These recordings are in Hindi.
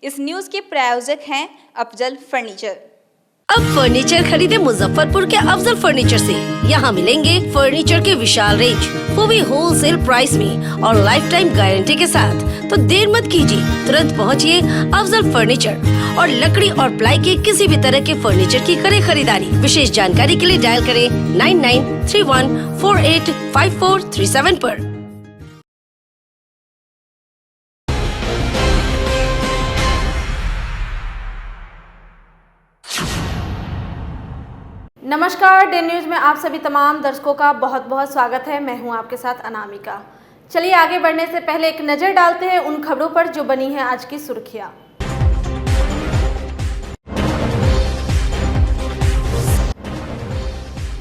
इस न्यूज के प्रायोजक हैं अफजल फर्नीचर। अब फर्नीचर खरीदे मुजफ्फरपुर के अफजल फर्नीचर से। यहाँ मिलेंगे फर्नीचर के विशाल रेंज, वो भी होलसेल प्राइस में और लाइफ टाइम गारंटी के साथ। तो देर मत कीजिए, तुरंत पहुँचिए अफजल फर्नीचर और लकड़ी और प्लाई के किसी भी तरह के फर्नीचर की करें खरीदारी। विशेष जानकारी के लिए डायल करें 9931485437 पर। नमस्कार, डे न्यूज में आप सभी तमाम दर्शकों का बहुत बहुत स्वागत है। मैं हूं आपके साथ अनामिका। चलिए आगे बढ़ने से पहले एक नजर डालते हैं उन खबरों पर जो बनी है आज की सुर्खियां।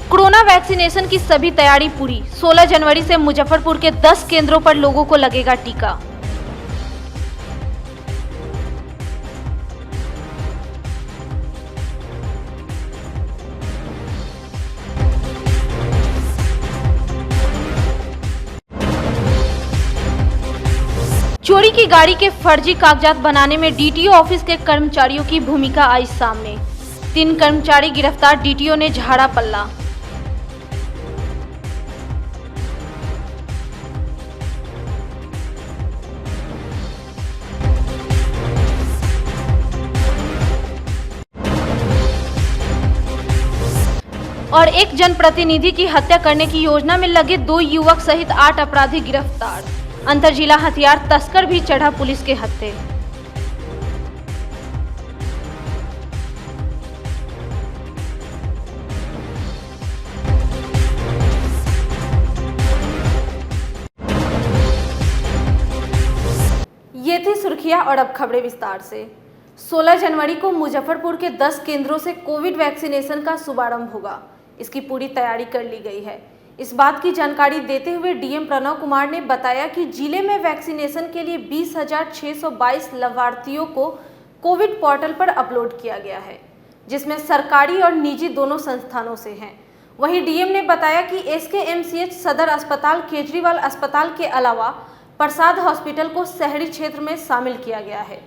कोरोना वैक्सीनेशन की सभी तैयारी पूरी। 16 जनवरी से मुजफ्फरपुर के 10 केंद्रों पर लोगों को लगेगा टीका। चोरी की गाड़ी के फर्जी कागजात बनाने में डीटीओ ऑफिस के कर्मचारियों की भूमिका आई सामने। 3 कर्मचारी गिरफ्तार, डीटीओ ने झाड़ा पल्ला। और एक जनप्रतिनिधि की हत्या करने की योजना में लगे 2 युवक सहित 8 अपराधी गिरफ्तार। अंतरजिला हथियार तस्कर भी चढ़ा पुलिस के हत्थे। ये थी सुर्खियां और अब खबरें विस्तार से। 16 जनवरी को मुजफ्फरपुर के 10 केंद्रों से कोविड वैक्सीनेशन का शुभारंभ होगा। इसकी पूरी तैयारी कर ली गई है। इस बात की जानकारी देते हुए डीएम प्रणव कुमार ने बताया कि जिले में वैक्सीनेशन के लिए 20,622 लाभार्थियों को कोविड पोर्टल पर अपलोड किया गया है, जिसमें सरकारी और निजी दोनों संस्थानों से हैं। वहीं डीएम ने बताया कि एसकेएमसीएच, सदर अस्पताल, केजरीवाल अस्पताल के अलावा प्रसाद हॉस्पिटल को शहरी क्षेत्र में शामिल किया गया है।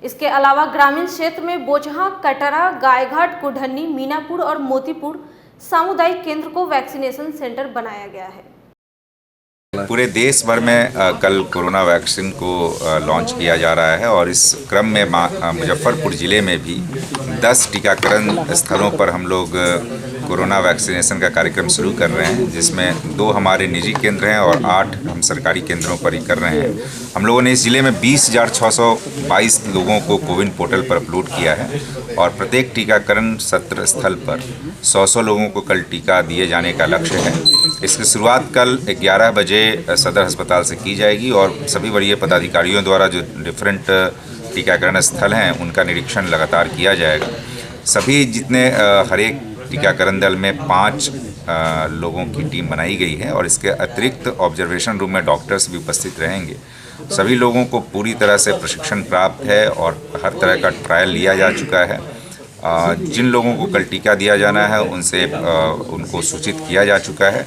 इसके अलावा ग्रामीण क्षेत्र में बोचहां, कटरा, गायघाट, कुढ़नी, मीनापुर और मोतीपुर सामुदायिक केंद्र को वैक्सीनेशन सेंटर बनाया गया है। पूरे देश भर में कल कोरोना वैक्सीन को लॉन्च किया जा रहा है और इस क्रम में मुजफ्फरपुर ज़िले में भी 10 टीकाकरण स्थलों पर हम लोग कोरोना वैक्सीनेशन का कार्यक्रम शुरू कर रहे हैं, जिसमें 2 हमारे निजी केंद्र हैं और 8 हम सरकारी केंद्रों पर ही कर रहे हैं। हम लोगों ने इस ज़िले में 20,622 लोगों को कोविन पोर्टल पर अपलोड किया है और प्रत्येक टीकाकरण सत्र स्थल पर 100 लोगों को कल टीका दिए जाने का लक्ष्य है। इसकी शुरुआत कल 11 बजे सदर अस्पताल से की जाएगी और सभी वरीय पदाधिकारियों द्वारा जो डिफरेंट टीकाकरण स्थल हैं उनका निरीक्षण लगातार किया जाएगा। सभी जितने हर एक टीकाकरण दल में 5 लोगों की टीम बनाई गई है और इसके अतिरिक्त ऑब्जर्वेशन रूम में डॉक्टर्स भी उपस्थित रहेंगे। सभी लोगों को पूरी तरह से प्रशिक्षण प्राप्त है और हर तरह का ट्रायल लिया जा चुका है। जिन लोगों को कल टीका दिया जाना है उनसे उनको सूचित किया जा चुका है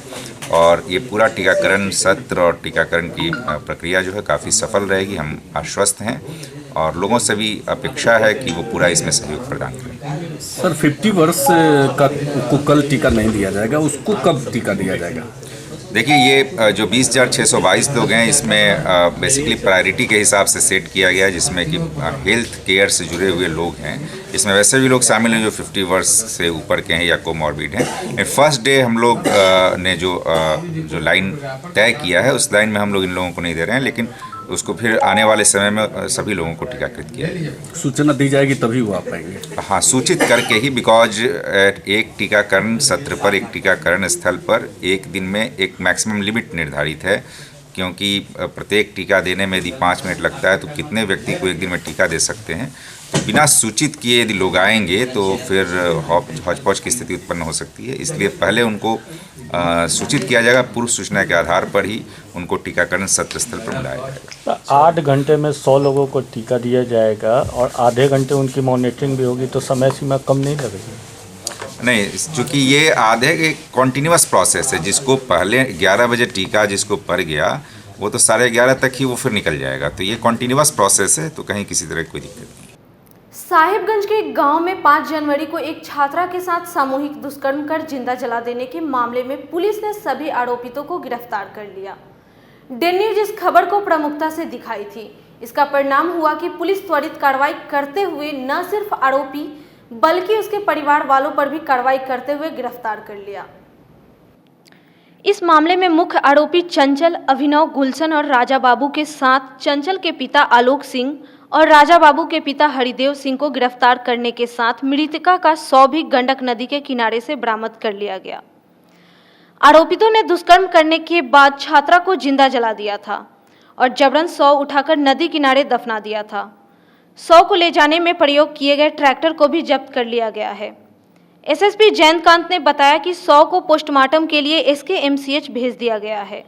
और ये पूरा टीकाकरण सत्र और टीकाकरण की प्रक्रिया जो है काफ़ी सफल रहेगी। हम आश्वस्त हैं और लोगों से भी अपेक्षा है कि वो पूरा इसमें सहयोग प्रदान करें। सर, 50 वर्ष का को कल टीका नहीं दिया जाएगा, उसको कब टीका दिया जाएगा? देखिए, ये जो 20,622 लोग हैं इसमें बेसिकली प्रायोरिटी के हिसाब से सेट किया गया है, जिसमें कि हेल्थ केयर से जुड़े हुए लोग हैं। इसमें वैसे भी लोग शामिल हैं जो 50 वर्ष से ऊपर के हैं या कोमॉर्बिड हैं। फर्स्ट डे हम लोग ने जो लाइन तय किया है उस लाइन में हम लोग इन लोगों को नहीं दे रहे हैं, लेकिन उसको फिर आने वाले समय में सभी लोगों को टीकाकृत किया जाएगा। सूचना दी जाएगी तभी वो आ पाएंगे? हाँ, सूचित करके ही, बिकॉज एक टीकाकरण सत्र पर, एक टीकाकरण स्थल पर एक दिन में एक मैक्सिमम लिमिट निर्धारित है, क्योंकि प्रत्येक टीका देने में यदि 5 मिनट लगता है तो कितने व्यक्ति को एक दिन में टीका दे सकते हैं। तो बिना सूचित किए यदि लोग आएंगे तो फिर हौच-पौच की स्थिति उत्पन्न हो सकती है। इसलिए पहले उनको सूचित किया जाएगा, पूर्व सूचना के आधार पर ही उनको टीकाकरण सत्र स्थल पर बुलाया जाएगा। 8 घंटे में 100 लोगों को टीका दिया जाएगा और आधे घंटे उनकी मॉनिटरिंग भी होगी, तो समय सीमा कम नहीं लगेगी? नहीं, चूँकि ये आधे एक कॉन्टीन्यूअस प्रोसेस है। जिसको पहले 11 बजे टीका जिसको पड़ गया वो तो 11:30 तक ही वो फिर निकल जाएगा। तो ये कॉन्टीन्यूअस प्रोसेस है, तो कहीं किसी तरह की कोई दिक्कत नहीं। साहिबगंज के एक गांव में 5 जनवरी को एक छात्रा के साथ सामूहिक दुष्कर्म कर जिंदा जला देने के मामले में पुलिस ने सभी आरोपितों को गिरफ्तार कर लिया। डेली न्यूज इस खबर को प्रमुखता से दिखाई थी। इसका परिणाम हुआ कि पुलिस त्वरित कार्रवाई करते हुए न सिर्फ आरोपी बल्कि उसके परिवार वालों पर भी कार्रवाई करते हुए गिरफ्तार कर लिया। इस मामले में मुख्य आरोपी चंचल, अभिनव, गुलशन और राजा बाबू के साथ चंचल के पिता आलोक सिंह और राजा बाबू के पिता हरिदेव सिंह को गिरफ्तार करने के साथ मृतका का शव भी गंडक नदी के किनारे से बरामद कर लिया गया। आरोपितों ने दुष्कर्म करने के बाद छात्रा को जिंदा जला दिया था और जबरन शव उठाकर नदी किनारे दफना दिया था। शव को ले जाने में प्रयोग किए गए ट्रैक्टर को भी जब्त कर लिया गया है। एसएसपी जयंतकांत ने बताया कि शव को पोस्टमार्टम के लिए एसकेएमसीएच भेज दिया गया है।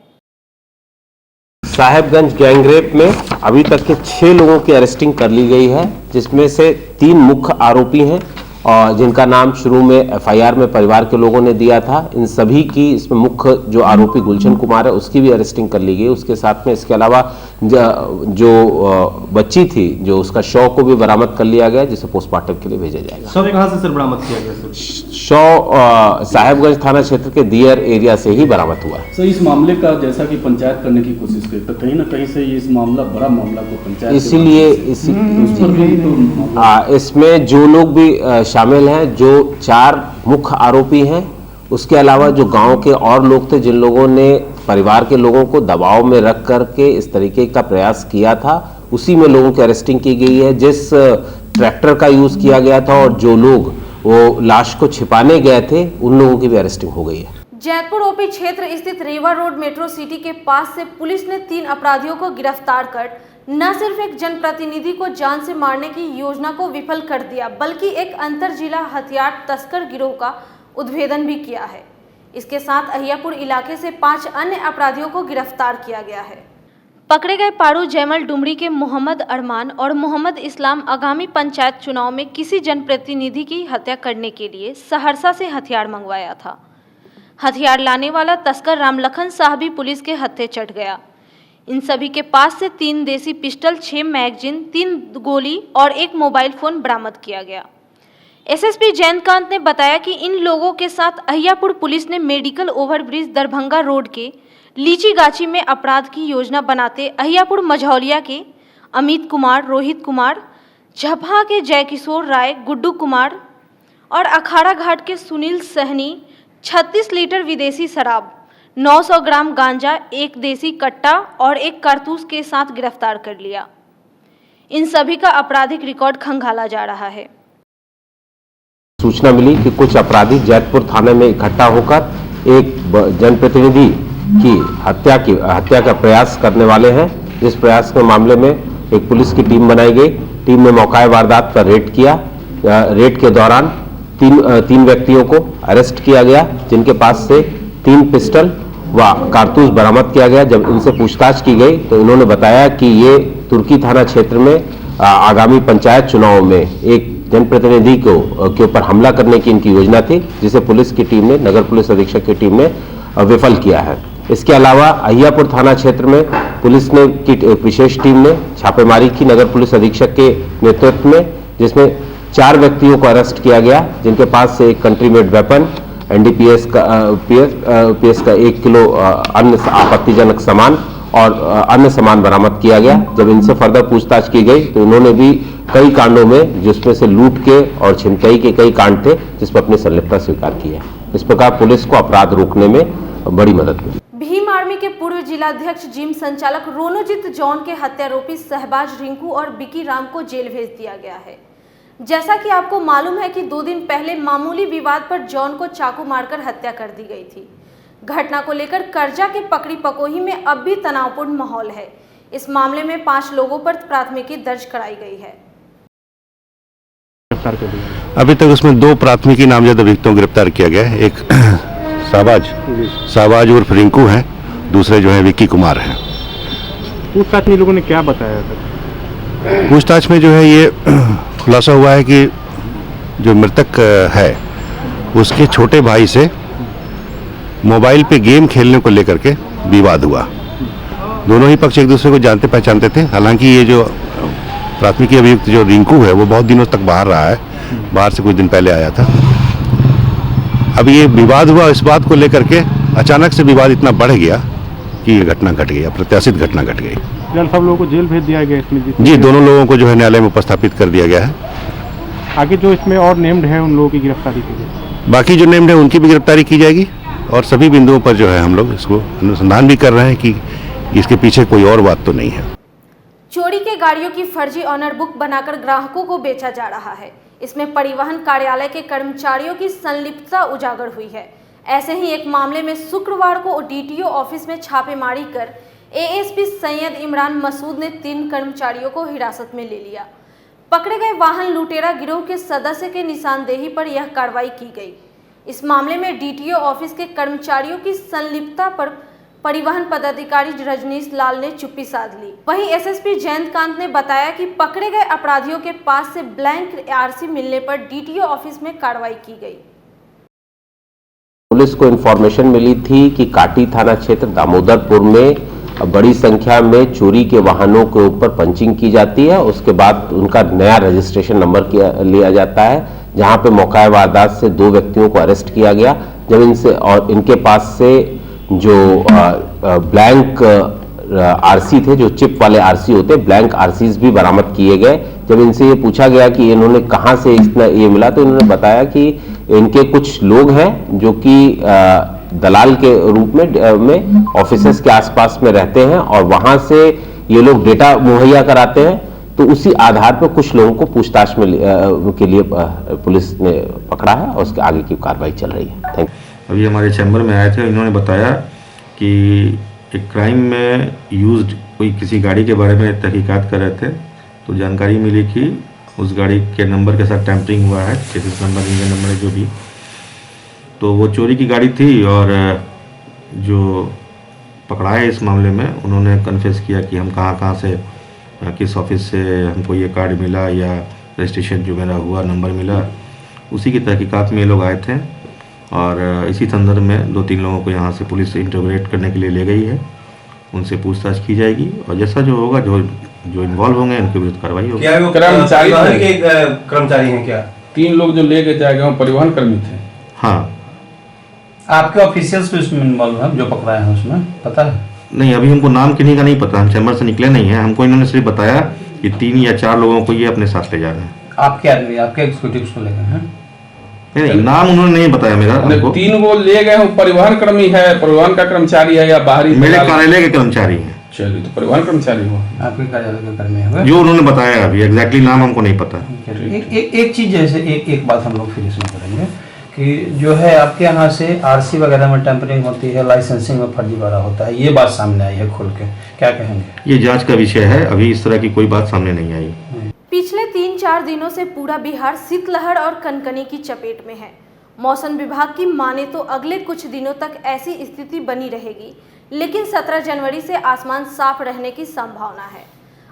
साहिबगंज गैंगरेप में अभी तक के 6 लोगों की अरेस्टिंग कर ली गई है, जिसमें से 3 मुख्य आरोपी हैं और जिनका नाम शुरू में एफआईआर में परिवार के लोगों ने दिया था। इन सभी की इसमें मुख्य जो आरोपी गुलशन कुमार है उसकी भी अरेस्टिंग कर ली गई। उसके साथ में इसके अलावा जो बच्ची थी जो उसका शव को भी बरामद कर लिया गया, जिसे पोस्टमार्टम के लिए भेजा जाएगा। शव कहां से सर बरामद किया गया? शव साहिबगंज थाना क्षेत्र के दियर एरिया से ही बरामद हुआ। सर इस मामले का जैसा कि पंचायत करने की कोशिश करी तो कहीं ना कहीं से ये इस मामला बड़ा मामला को पंचायत इसीलिए इसमें जो लोग भी शामिल हैं, जो 4 मुख्य आरोपी हैं, उसके अलावा जो गांव के और लोग थे जिन लोगों ने परिवार के लोगों को दबाव में रख करके इस तरीके का प्रयास किया था, उसी में लोगों की अरेस्टिंग की गई है। जिस ट्रैक्टर का यूज किया गया था और जो लोग वो लाश को छिपाने गए थे उन लोगों की भी अरेस्टिंग हो गई है। जैतपुर ओपी क्षेत्र स्थित रेवा रोड मेट्रो सिटी के पास से पुलिस ने 3 अपराधियों को गिरफ्तार कर न सिर्फ एक जनप्रतिनिधि को जान से मारने की योजना को विफल कर दिया, बल्कि एक अंतर जिला हथियार तस्कर गिरोह का उद्भेदन भी किया है। इसके साथ अहियापुर इलाके से 5 अन्य अपराधियों को गिरफ्तार किया गया है। पकड़े गए पारू जयमल डुमरी के मोहम्मद अरमान और मोहम्मद इस्लाम आगामी पंचायत चुनाव में किसी जनप्रतिनिधि की हत्या करने के लिए सहरसा से हथियार मंगवाया था। हथियार लाने वाला तस्कर रामलखन शाह भी पुलिस के हत्थे चढ़ गया। इन सभी के पास से 3 देसी पिस्टल, 6 मैगजीन, 3 गोली और 1 मोबाइल फोन बरामद किया गया। एसएसपी जयंतकांत ने बताया कि इन लोगों के साथ अहियापुर पुलिस ने मेडिकल ओवरब्रिज दरभंगा रोड के लीची गाछी में अपराध की योजना बनाते अहियापुर मझौलिया के अमित कुमार, रोहित कुमार, झपहा के जयकिशोर राय, गुड्डू कुमार और अखाड़ा घाट के सुनील सहनी 36 लीटर विदेशी शराब, 900 ग्राम गांजा, 1 देसी कट्टा और 1 कारतूस के साथ गिरफ्तार कर लिया। इन सभी का आपराधिक रिकॉर्ड खंगाला जा रहा है। सूचना मिली कि कुछ अपराधी जैतपुर थाने में इकट्ठा होकर एक जनप्रतिनिधि की हत्या का प्रयास करने वाले हैं। इस प्रयास के मामले में एक पुलिस की टीम बनाई गई। टीम ने मौका वारदात पर रेड किया। रेड के दौरान तीन व्यक्तियों को अरेस्ट किया गया, जिनके पास से 3 पिस्टल व कारतूस बरामद किया गया। जब इनसे पूछताछ की गई तो इन्होंने बताया कि ये तुर्की थाना क्षेत्र में आगामी पंचायत चुनाव में एक जनप्रतिनिधि के ऊपर हमला करने की इनकी योजना थी, जिसे पुलिस की टीम ने, नगर पुलिस अधीक्षक की टीम ने विफल किया है। इसके अलावा अहियापुर थाना क्षेत्र में पुलिस ने की एक विशेष टीम ने छापेमारी की नगर पुलिस अधीक्षक के नेतृत्व में, जिसमें 4 व्यक्तियों को अरेस्ट किया गया, जिनके पास से एक कंट्री मेड वेपन, एनडीपीएस का 1 किलो अन्य आपत्तिजनक सामान और अन्य सामान बरामद किया गया। जब इनसे फर्दर पूछताछ की गई तो इन्होंने भी कई कांडों में, जिसमें से लूट के और छिनतई के कई कांड थे, जिसमें अपनी संलिप्तता स्वीकार की है। इस प्रकार पुलिस को अपराध रोकने में बड़ी मदद मिली। भीम आर्मी के पूर्व जिलाध्यक्ष जिम संचालक रोनोजित जॉन के हत्यारोपी सहबाज रिंकू और बिकी राम को जेल भेज दिया गया है। जैसा कि आपको मालूम है कि 2 दिन पहले मामूली विवाद पर जॉन को चाकू मारकर हत्या कर दी गई थी। घटना को लेकर करजा के पकड़ी पकोही में अब भी तनावपूर्ण माहौल है। इस मामले में 5 लोगों पर प्राथमिकी दर्ज कराई गई है। अभी तक उसमें 2 प्राथमिकी नामजद अभियुक्तों को गिरफ्तार किया गया है। एक शाहबाज उर्फ रिंकू है, दूसरे जो है विक्की कुमार हैं। पूछताछ में लोगों ने क्या बताया था? पूछताछ में जो है ये खुलासा हुआ है कि जो मृतक है उसके छोटे भाई से मोबाइल पे गेम खेलने को लेकर के विवाद हुआ। दोनों ही पक्ष एक दूसरे को जानते पहचानते थे। हालांकि ये जो प्राथमिकी अभियुक्त जो रिंकू है वो बहुत दिनों तक बाहर रहा है, बाहर से कुछ दिन पहले आया था। अब ये विवाद हुआ, इस बात को लेकर के अचानक से विवाद इतना बढ़ गया कि ये घटना घट गई, अप्रत्याशित घटना घट गई। फिलहाल सब लोगों को जेल भेज दिया गया इसमें? जी, दोनों लोगों को जो है न्यायालय में उपस्थापित कर दिया गया है। आगे जो इसमें और नेम्ड है उन लोगों की गिरफ्तारी की जाएगी? बाकी जो नेम्ड है उनकी भी गिरफ्तारी की जाएगी और सभी बिंदुओं पर जो है हम लोग इसको अनुसंधान भी कर रहे हैं कि इसके पीछे कोई और बात तो नहीं है। चोरी के गाड़ियों की फर्जी ऑनर बुक बनाकर ग्राहकों को बेचा जा रहा है। इसमें परिवहन कार्यालय के कर्मचारियों की संलिप्तता उजागर हुई है। ऐसे ही एक मामले में शुक्रवार को डीटीओ ऑफिस में छापेमारी कर एएसपी सैयद इमरान मसूद ने 3 कर्मचारियों को हिरासत में ले लिया। पकड़े गए वाहन लुटेरा गिरोह के सदस्य के निशानदेही पर यह कार्रवाई की गई। इस मामले में डीटीओ ऑफिस के कर्मचारियों की संलिप्तता पर परिवहन पदाधिकारी रजनीश लाल ने चुप्पी साध ली। वहीं एसएसपी जयंतकांत ने बताया कि पकड़े गए अपराधियों के पास से ब्लैंक आरसी मिलने पर डीटीओ ऑफिस में कार्रवाई की गई। पुलिस को इन्फॉर्मेशन मिली थी कि काटी थाना क्षेत्र दामोदरपुर में बड़ी संख्या में चोरी के वाहनों के ऊपर पंचिंग की जाती है, उसके बाद उनका नया रजिस्ट्रेशन नंबर लिया जाता है, जहां पे मौका वारदात से 2 व्यक्तियों को अरेस्ट किया गया। जब इनसे और इनके पास से जो ब्लैंक आरसी थे, जो चिप वाले आरसी होते हैं, ब्लैंक आरसीज भी बरामद किए गए। जब इनसे ये पूछा गया कि इन्होंने कहां से इतना ये मिला, तो इन्होंने बताया कि इनके कुछ लोग हैं जो कि दलाल के रूप में ऑफिसेस के आसपास में रहते हैं और वहां से ये लोग डेटा मुहैया कराते हैं। तो उसी आधार पर कुछ लोगों को पूछताछ में के लिए पुलिस ने पकड़ा है और उसके आगे की कार्रवाई चल रही है। Thank you. अभी हमारे चैम्बर में आए थे, इन्होंने बताया कि एक क्राइम में यूज्ड कोई किसी गाड़ी के बारे में तहकीकात कर रहे थे, तो जानकारी मिली कि उस गाड़ी के नंबर के साथ टैंपरिंग हुआ है, चेसिस नंबर, इंजन नंबर जो भी, तो वो चोरी की गाड़ी थी। और जो पकड़ाए इस मामले में, उन्होंने कन्फेस किया कि हम कहाँ से, किस ऑफिस से हमको ये कार्ड मिला या रजिस्ट्रेशन जो मेरा हुआ नंबर मिला, उसी की तहकीकात में ये लोग आए थे। और इसी संदर्भ में 2-3 लोगों को यहाँ से पुलिस इंटरोगेट करने के लिए ले गई है, उनसे पूछताछ की जाएगी और जैसा जो होगा, जो इन्वॉल्व होंगे उनके विरुद्ध कार्रवाई होगी। क्या वो कर्मचारी हैं क्या? 3 लोग जो लेके जाए गए परिवहन कर्मी थे। हाँ। आपके ऑफिशियल्स भी उसमें इन्वॉल्व हैं जो पकड़ाए हैं, उसमें पता है? नहीं, अभी हमको नाम किन्हीं का नहीं पता, हम चैम्बर से निकले नहीं हैं। हमको इन्होंने सिर्फ बताया कि 3 या 4 लोगों को ये अपने साथ ले जा रहे हैं। आपके आदमी, आपके एग्जीक्यूटिव्स को लेकर हैं? नहीं, नाम उन्होंने नहीं बताया मेरा। 3 वो ले गए, परिवहन कर्मी है, परिवहन का कर्मचारी है या बाहरी? मेरे कार्यालय के कर्मचारी हैं। चलिए, तो परिवहन कर्मचारी हुआ, आपके कार्यालय के कर्मी हुए जो उन्होंने बताया। अभी एग्जैक्टली नाम हमको नहीं पता। एक चीज जैसे एक बात हम लोग फिर इसमें करेंगे कि जो है आपके यहाँ से आरसी वगैरह में टेम्परिंग होती है, लाइसेंसिंग में फर्जीवाड़ा होता है, ये बात सामने आई है खुल के, क्या कहेंगे? ये जांच का विषय है, अभी इस तरह की कोई बात सामने नहीं आई। पिछले 3-4 दिनों से पूरा बिहार शीतलहर और कनकनी की चपेट में है। मौसम विभाग की माने तो अगले कुछ दिनों तक ऐसी स्थिति बनी रहेगी, लेकिन 17 जनवरी से आसमान साफ रहने की संभावना है।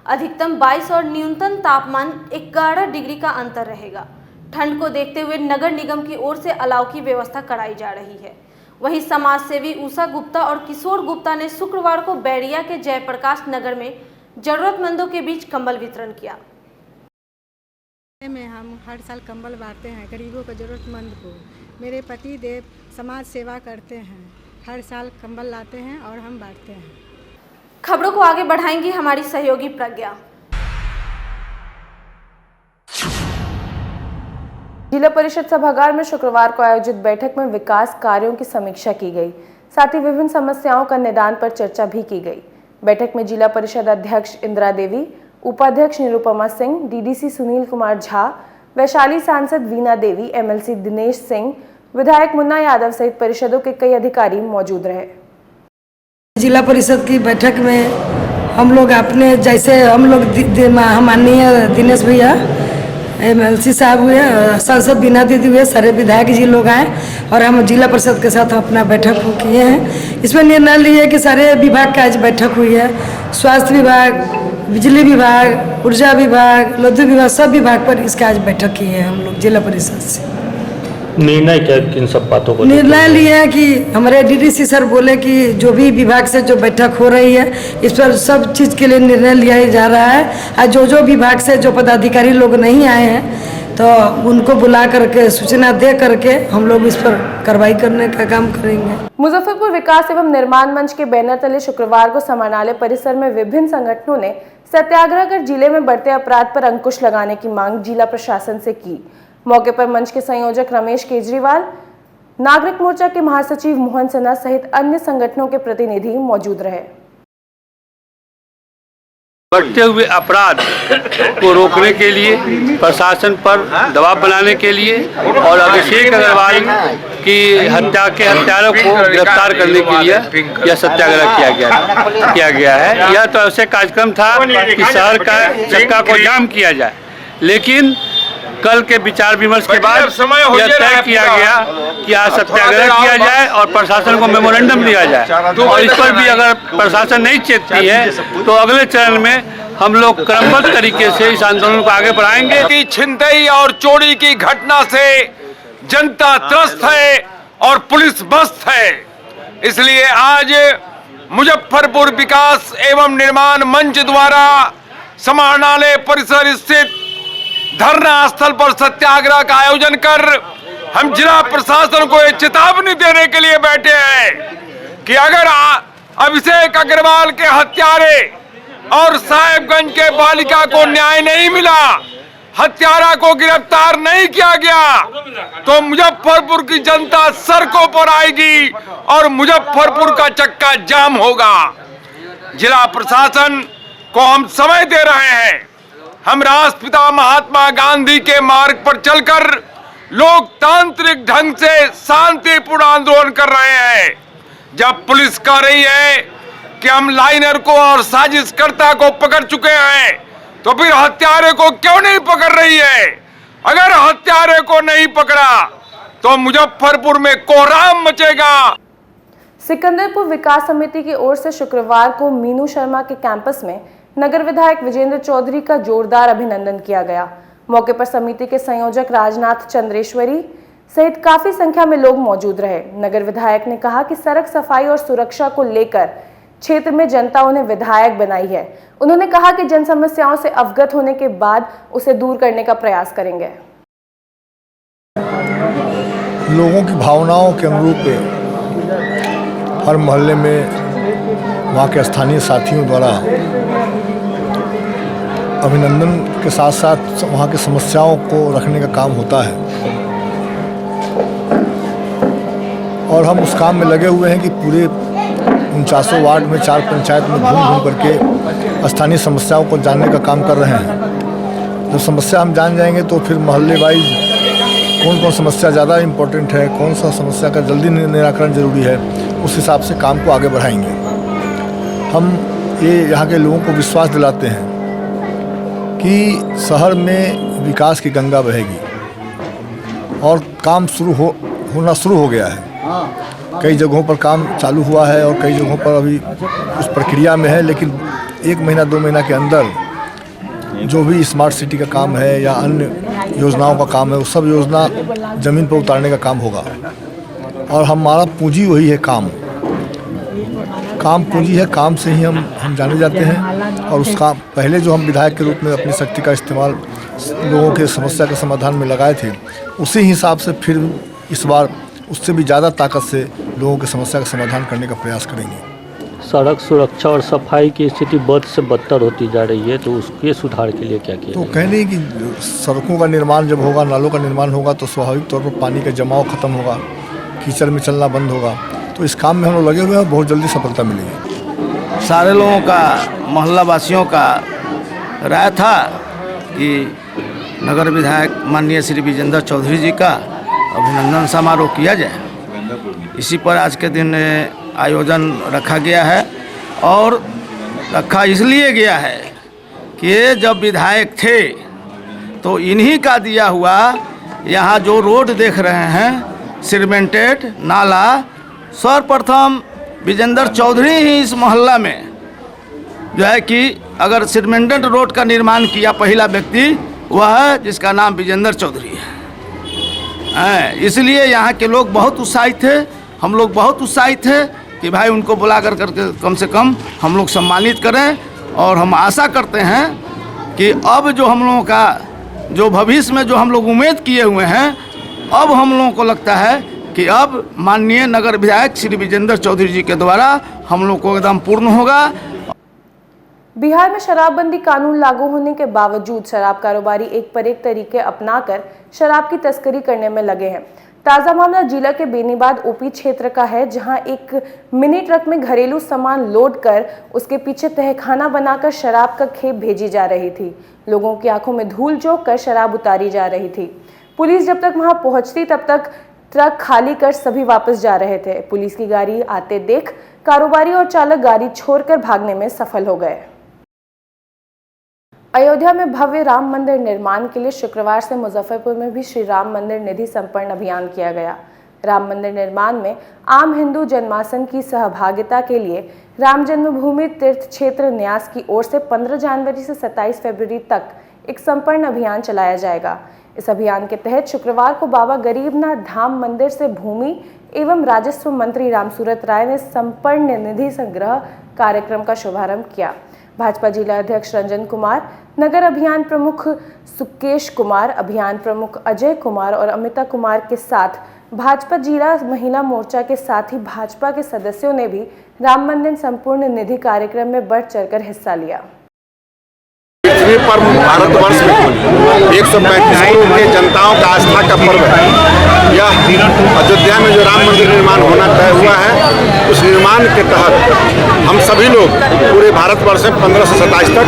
अधिकतम 22 और न्यूनतम तापमान 11 डिग्री का अंतर रहेगा। ठंड को देखते हुए नगर निगम की ओर से अलाव की व्यवस्था कराई जा रही है। वहीं समाजसेवी उषा गुप्ता और किशोर गुप्ता ने शुक्रवार को बैरिया के जयप्रकाश नगर में जरूरतमंदों के बीच कंबल वितरण किया। में हम हर साल कंबल बांटते हैं गरीबों को, जरूरतमंद को। मेरे पति देव समाज सेवा करते हैं, हर साल कंबल लाते हैं और हम बांटते हैं। खबरों को आगे बढ़ाएंगी हमारी सहयोगी प्रज्ञा। जिला परिषद सभागार में शुक्रवार को आयोजित बैठक में विकास कार्यों की समीक्षा की गई, साथ ही विभिन्न समस्याओं का निदान पर चर्चा भी की गई। बैठक में जिला परिषद अध्यक्ष इंदिरा देवी, उपाध्यक्ष निरुपमा सिंह, डीडीसी सुनील कुमार झा, वैशाली सांसद वीना देवी, एमएलसी दिनेश सिंह, विधायक मुन्ना यादव सहित परिषदों के कई अधिकारी मौजूद रहे। जिला परिषद की बैठक में हम लोग अपने जैसे हम लोग माननीय दिनेश भैया, एमएलसी साहब हुए, सांसद वीना दीदी हुए, सारे विधायक जी लोग आए और हम जिला परिषद के साथ अपना बैठक किए हैं। इसमें निर्णय लिए कि सारे विभाग का आज बैठक हुई है। स्वास्थ्य विभाग, बिजली विभाग, ऊर्जा विभाग, लघु विभाग, सब विभाग पर इसका आज बैठक की है हम लोग जिला परिषद से। निर्णय क्या किन सब बातों को? निर्णय लिया है कि हमारे डीडीसी सर बोले कि जो भी विभाग से जो बैठक हो रही है इस पर सब चीज़ के लिए निर्णय लिया जा रहा है, और जो विभाग से जो पदाधिकारी लोग नहीं आए हैं तो उनको बुला करके सूचना दे करके हम लोग इस पर कार्रवाई करने का काम करेंगे। मुजफ्फरपुर विकास एवं निर्माण मंच के बैनर तले शुक्रवार को समाहरणालय परिसर में विभिन्न संगठनों ने सत्याग्रह कर जिले में बढ़ते अपराध पर अंकुश लगाने की मांग जिला प्रशासन से की। मौके पर मंच के संयोजक रमेश केजरीवाल, नागरिक मोर्चा के महासचिव मोहन सिन्हा सहित अन्य संगठनों के प्रतिनिधि मौजूद रहे। बढ़ते हुए अपराध को रोकने के लिए, प्रशासन पर दबाव बनाने के लिए और अभिषेक अग्रवाल की हत्या के हत्यारों को गिरफ्तार करने के लिए यह सत्याग्रह किया गया है। यह तो ऐसे कार्यक्रम था कि शहर का चक्का को जाम किया जाए, लेकिन कल के विचार विमर्श के बाद यह तय किया गया कि आज सत्याग्रह किया जाए और प्रशासन को मेमोरेंडम दिया जाए, और इस पर भी अगर प्रशासन नहीं चेतती है तो अगले चरण में हम लोग क्रमबद्ध तरीके से इस आंदोलन को आगे बढ़ाएंगे। कि छिनतई और चोरी की घटना से जनता त्रस्त है और पुलिस मस्त है, इसलिए आज मुजफ्फरपुर विकास एवं निर्माण मंच द्वारा समाहरणालय परिसर स्थित धरना स्थल पर सत्याग्रह का आयोजन कर हम जिला प्रशासन को एक चेतावनी देने के लिए बैठे हैं कि अगर अभिषेक अग्रवाल के हत्यारे और साहेबगंज के बालिका को न्याय नहीं मिला, हत्यारा को गिरफ्तार नहीं किया गया, तो मुजफ्फरपुर की जनता सड़कों पर आएगी और मुजफ्फरपुर का चक्का जाम होगा। जिला प्रशासन को हम समय दे रहे हैं। हम राष्ट्रपिता महात्मा गांधी के मार्ग पर चलकर लोकतांत्रिक ढंग से शांतिपूर्ण आंदोलन कर रहे हैं। जब पुलिस कह रही है कि हम लाइनर को और साजिशकर्ता को पकड़ चुके हैं, तो फिर हत्यारे को क्यों नहीं पकड़ रही है? अगर हत्यारे को नहीं पकड़ा तो मुजफ्फरपुर में कोहराम मचेगा। सिकंदरपुर विकास समिति की ओर से शुक्रवार को मीनू शर्मा के कैंपस में नगर विधायक विजेंद्र चौधरी का जोरदार अभिनंदन किया गया। मौके पर समिति के संयोजक राजनाथ चंद्रेश्वरी सहित काफी संख्या में लोग मौजूद रहे। नगर विधायक ने कहा कि सड़क सफाई और सुरक्षा को लेकर क्षेत्र में जनता उन्हें विधायक बनाई है। उन्होंने कहा कि जन समस्याओं से अवगत होने के बाद उसे दूर करने का प्रयास करेंगे। लोगों की भावनाओं के अनुरूप हर मोहल्ले में वहाँ के स्थानीय साथियों द्वारा अभिनंदन के साथ साथ वहाँ की समस्याओं को रखने का काम होता है, और हम उस काम में लगे हुए हैं कि पूरे 49 वार्ड में 4 पंचायत में घूम घूम करके स्थानीय समस्याओं को जानने का काम कर रहे हैं। जब समस्या हम जान जाएंगे तो फिर मोहल्ले वाइज कौन कौन समस्या ज़्यादा इम्पोर्टेंट है, कौन सा समस्या का जल्दी निराकरण जरूरी है, उस हिसाब से काम को आगे बढ़ाएंगे। हम ये यहाँ के लोगों को विश्वास दिलाते हैं कि शहर में विकास की गंगा बहेगी और काम होना शुरू हो गया है। कई जगहों पर काम चालू हुआ है और कई जगहों पर अभी उस प्रक्रिया में है, लेकिन 1 महीना 2 महीना के अंदर जो भी स्मार्ट सिटी का काम है या अन्य योजनाओं का काम है, वो सब योजना ज़मीन पर उतारने का काम होगा। और हमारा पूंजी वही है, काम पूंजी है, काम से ही हम जाने जाते हैं। और उसका पहले जो हम विधायक के रूप में अपनी शक्ति का इस्तेमाल लोगों के समस्या के समाधान में लगाए थे, उसी हिसाब से फिर इस बार उससे भी ज़्यादा ताकत से लोगों की समस्या का समाधान करने का प्रयास करेंगे। सड़क सुरक्षा और सफाई की स्थिति बद से बदतर होती जा रही है, तो उसके सुधार के लिए क्या किया? तो कह रहे कि सड़कों का निर्माण जब होगा, नालों का निर्माण होगा, तो स्वाभाविक तौर पर पानी का जमाव खत्म होगा, कीचड़ में चलना बंद होगा। तो इस काम में हम लोग लगे हुए हैं, बहुत जल्दी सफलता मिलेगी। सारे लोगों का, मोहल्ला वासियों का राय था कि नगर विधायक माननीय श्री विजेंद्र चौधरी जी का अभिनंदन समारोह किया जाए। इसी पर आज के दिन आयोजन रखा गया है, और रखा इसलिए गया है कि जब विधायक थे तो इन्हीं का दिया हुआ यहाँ जो रोड देख रहे हैं, सीमेंटेड नाला, सर्वप्रथम विजेंद्र चौधरी ही इस मोहल्ला में जो है कि अगर सीमेंटेड रोड का निर्माण किया पहला व्यक्ति वह है जिसका नाम विजेंद्र चौधरी है। इसलिए यहाँ के लोग बहुत उत्साहित थे, हम लोग बहुत उत्साहित थे कि भाई उनको बुला करके कम से कम हम लोग सम्मानित करें। और हम आशा करते हैं कि अब जो हम लोगों का जो भविष्य में जो हम लोग उम्मीद किए हुए हैं, अब हम लोगों को लगता है कि अब माननीय नगर विधायक श्री विजेंद्र चौधरी जी के द्वारा हम लोग को एकदम पूर्ण होगा। बिहार में शराबबंदी कानून लागू होने के बावजूद शराब कारोबारी एक पर एक तरीके अपनाकर शराब की तस्करी करने में लगे हैं। ताज़ा मामला जिला के बेनीबाद ओपी क्षेत्र का है, जहां एक मिनी ट्रक में घरेलू सामान लोड कर उसके पीछे तहखाना बनाकर शराब का खेप भेजी जा रही थी। लोगों की आंखों में धूल झोंक कर शराब उतारी जा रही थी। पुलिस जब तक वहां पहुंचती तब तक ट्रक खाली कर सभी वापस जा रहे थे। पुलिस की गाड़ी आते देख कारोबारी और चालक गाड़ी छोड़कर भागने में सफल हो गए। अयोध्या में भव्य राम मंदिर निर्माण के लिए शुक्रवार से मुजफ्फरपुर में भी श्री राम मंदिर निधि संपन्न अभियान किया गया। राम मंदिर निर्माण में आम हिंदू जनमानस की सहभागिता के लिए राम जन्मभूमि तीर्थ क्षेत्र न्यास की ओर से 15 जनवरी से 27 फरवरी तक एक संपन्न अभियान चलाया जाएगा। इस अभियान के तहत शुक्रवार को बाबा गरीबनाथ धाम मंदिर से भूमि एवं राजस्व मंत्री रामसूरत राय ने संपन्न निधि संग्रह कार्यक्रम का शुभारंभ किया। भाजपा जिला अध्यक्ष रंजन कुमार, नगर अभियान प्रमुख सुकेश कुमार, अभियान प्रमुख अजय कुमार और अमिता कुमार के साथ भाजपा जिला महिला मोर्चा के साथ ही भाजपा के सदस्यों ने भी राम मंदिर संपूर्ण निधि कार्यक्रम में बढ़ चढ़कर हिस्सा लिया। पृथ्वी पर भारतवर्ष में 135 करोड़ के जनताओं का आस्था का पर्व है। यह अयोध्या में जो राम मंदिर निर्माण होना तय हुआ है, उस निर्माण के तहत हम सभी लोग पूरे भारतवर्ष में 15 से 27 तक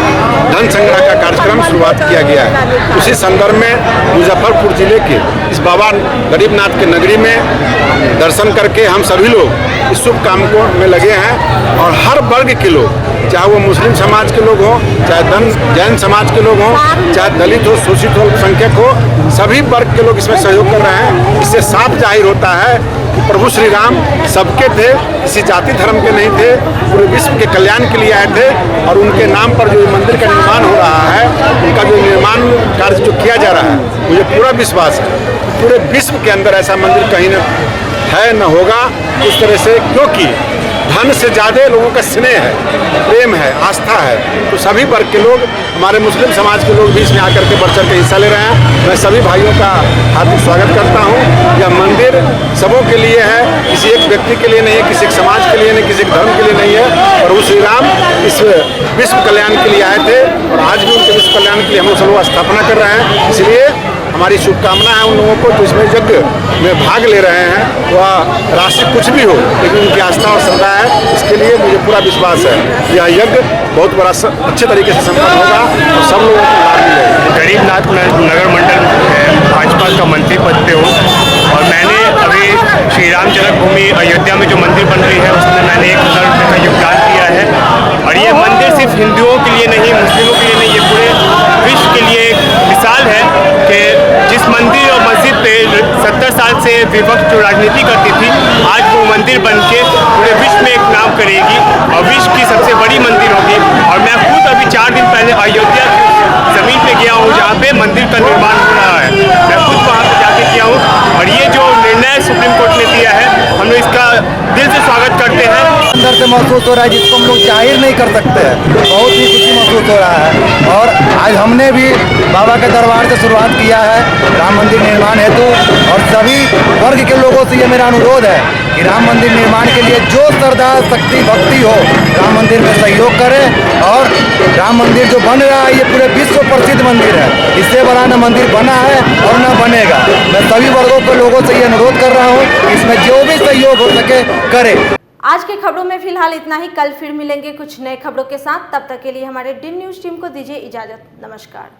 धन संग्रह का कार्यक्रम शुरुआत किया गया है। उसी संदर्भ में मुजफ्फरपुर जिले के इस बाबा गरीबनाथ के नगरी में दर्शन करके हम सभी लोग इस शुभ काम को में लगे हैं। और हर वर्ग के लोग, चाहे वो मुस्लिम समाज के लोग हों, चाहे जैन समाज के लोग हों, चाहे दलित हो, शोषित हो, अल्पसंख्यक हो, सभी वर्ग के लोग इसमें सहयोग कर रहे हैं। इससे साफ जाहिर होता है कि प्रभु श्री राम सबके थे, किसी जाति धर्म के नहीं थे, पूरे विश्व के कल्याण के लिए आए थे। और उनके नाम पर जो मंदिर का निर्माण हो रहा है, उनका जो निर्माण कार्य जो किया जा रहा है, मुझे पूरा विश्वास है पूरे विश्व के अंदर ऐसा मंदिर कहीं न है न होगा उस तरह से, क्योंकि धन से ज़्यादा लोगों का स्नेह है, प्रेम है, आस्था है। तो सभी वर्ग के लोग, हमारे मुस्लिम समाज के लोग भी इसमें आकर के बढ़ चढ़ के हिस्सा ले रहे हैं। मैं सभी भाइयों का हार्दिक स्वागत करता हूँ। यह मंदिर सबों के लिए है, किसी एक व्यक्ति के लिए नहीं है, किसी एक समाज के लिए नहीं, किसी एक धर्म के लिए नहीं है। प्रभु श्री राम इस विश्व कल्याण के लिए आए थे और आज भी उनके विश्व कल्याण के लिए हम लोग सब स्थापना कर रहे हैं। इसलिए हमारी शुभकामना है उन लोगों को जो इसमें यज्ञ में भाग ले रहे हैं, वह राशि कुछ भी हो, लेकिन उनकी आस्था और श्रद्धा है, इसके लिए मुझे पूरा विश्वास है। यह यज्ञ बहुत बड़ा अच्छे तरीके से संपन्न होगा और सब लोगों को लाभ मिलेगा। गरीबनाथ नगर मंडल भाजपा का मंत्री पद पे हूँ और मैंने अभी श्री राम जन्मभूमि अयोध्या में जो मंदिर बन रही है उसमें मैंने 1,000 रुपये का योगदान दिया है। और ये मंदिर सिर्फ हिंदुओं के लिए नहीं, मुस्लिमों के लिए नहीं, ये पूरे विश्व के लिए एक मिसाल है कि जिस मंदिर और मस्जिद पे 70 साल से विपक्ष जो राजनीति करती थी, आज वो मंदिर बन के पूरे विश्व में एक नाम करेगी और विश्व की सबसे बड़ी मंदिर होगी। और मैं खुद अभी 4 दिन पहले अयोध्या की ज़मीन पे गया हूँ जहाँ पे मंदिर का निर्माण हो रहा है। मैं खुद वहाँ पे जाके किया हूँ और ये जो निर्णय सुप्रीम कोर्ट ने दिया है, हम लोग इसका दिल से स्वागत करते हैं। अंदर से महसूस हो रहा है जिसको हम लोग जाहिर नहीं कर सकते हैं, बहुत ही खुशी महसूस हो रहा है। और आज हमने भी बाबा के दरबार से शुरुआत किया है राम मंदिर निर्माण हेतु। और सभी वर्ग के लोगों से ये मेरा अनुरोध है कि राम मंदिर निर्माण के लिए जो श्रद्धा, शक्ति, भक्ति हो, राम मंदिर में सहयोग करें। और राम मंदिर जो बन रहा है ये पूरे विश्व प्रसिद्ध मंदिर है, इससे बड़ा न मंदिर बना है और न बनेगा। मैं सभी वर्गों के लोगों से ये अनुरोध कर रहा हूँ कि इसमें जो भी सहयोग हो सके करें। आज के खबरों में फिलहाल इतना ही। कल फिर मिलेंगे कुछ नए खबरों के साथ। तब तक के लिए हमारे डी न्यूज़ टीम को दीजिए इजाजत। नमस्कार।